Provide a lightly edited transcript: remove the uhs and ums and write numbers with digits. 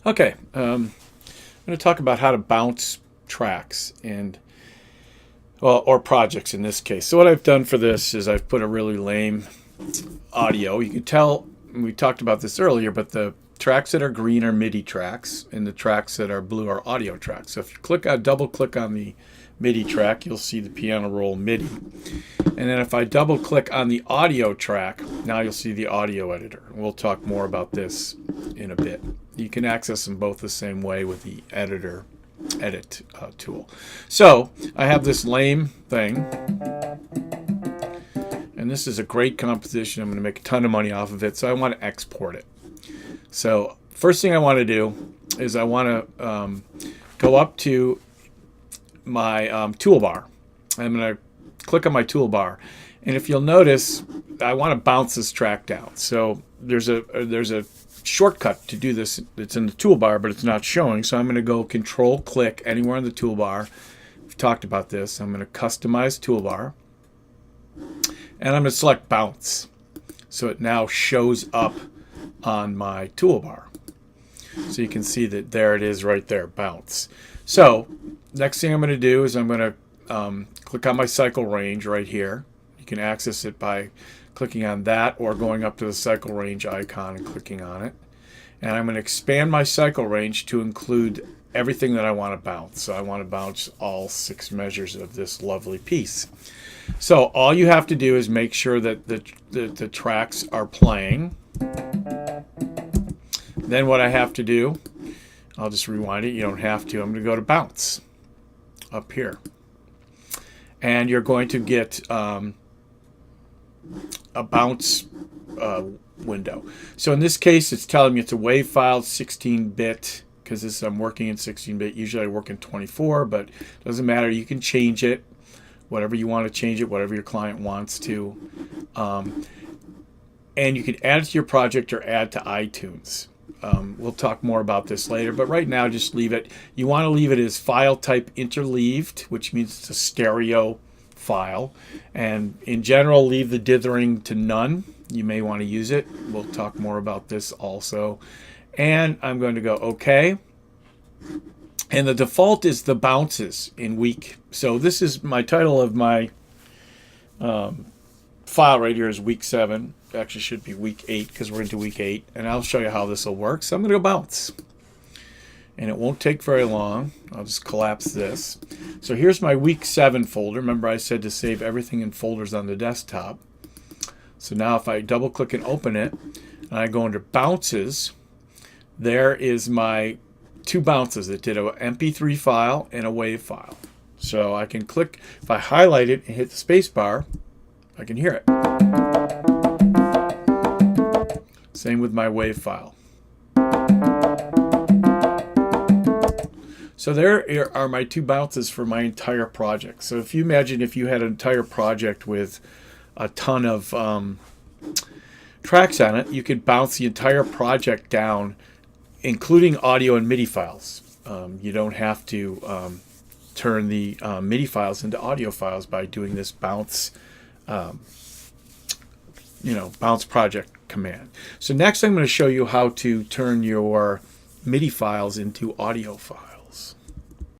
Okay, I'm going to talk about how to bounce tracks and well, or projects in this case. So what I've done for this is I've put a really lame audio. You can tell we talked about this earlier, but the tracks that are green are MIDI tracks, and the tracks that are blue are audio tracks. So if you double click on the MIDI track, you'll see the piano roll MIDI. And then if I double click on the audio track, now you'll see the audio editor. We'll talk more about this in a bit. You can access them both the same way with the edit tool. So I have this lame thing, and this is a great composition. I'm going to make a ton of money off of it, so I want to export it. So first thing I want to do is I want to go up to my toolbar. I'm going to click on my toolbar, and if you'll notice, I want to bounce this track down. So there's a shortcut to do this. It's in the toolbar, but it's not showing. So I'm going to go Control click anywhere on the toolbar. We've talked about this. I'm going to customize toolbar, and I'm going to select bounce. So it now shows up on my toolbar. So you can see that there it is right there, bounce. So next thing I'm going to do is I'm going to click on my cycle range right here. You can access it by clicking on that or going up to the cycle range icon and clicking on it. And I'm going to expand my cycle range to include everything that I want to bounce. So I want to bounce all 6 measures of this lovely piece. So all you have to do is make sure that the tracks are playing. Then what I have to do, I'll just rewind it. You don't have to. I'm going to go to bounce up here. And you're going to get a bounce window. So in this case, it's telling me it's a WAV file, 16-bit, because I'm working in 16-bit. Usually I work in 24, but it doesn't matter. You can change it, whatever you want to change it, whatever your client wants to. And you can add it to your project or add to iTunes. We'll talk more about this later, but right now just leave it. You want to leave it as file type interleaved, which means it's a stereo file. And in general, leave the dithering to none. You may want to use it. We'll talk more about this also. And I'm going to go OK. And the default is the bounces in week. So this is my title of my file right here is week 7. Actually should be week 8 because we're into week 8, and I'll show you how this will work. So I'm going to go bounce, and it won't take very long. I'll just collapse this. So here's my week 7 folder. Remember I said to save everything in folders on the desktop. So now if I double click and open it and I go under bounces, there is my 2 bounces. It did an MP3 file and a WAV file. So I can click, if I highlight it and hit the space bar, I can hear it. Same with my WAV file. So there are my 2 bounces for my entire project. So if you imagine if you had an entire project with a ton of tracks on it, you could bounce the entire project down, including audio and MIDI files. You don't have to turn the MIDI files into audio files by doing this bounce bounce project command. So next I'm going to show you how to turn your MIDI files into audio files.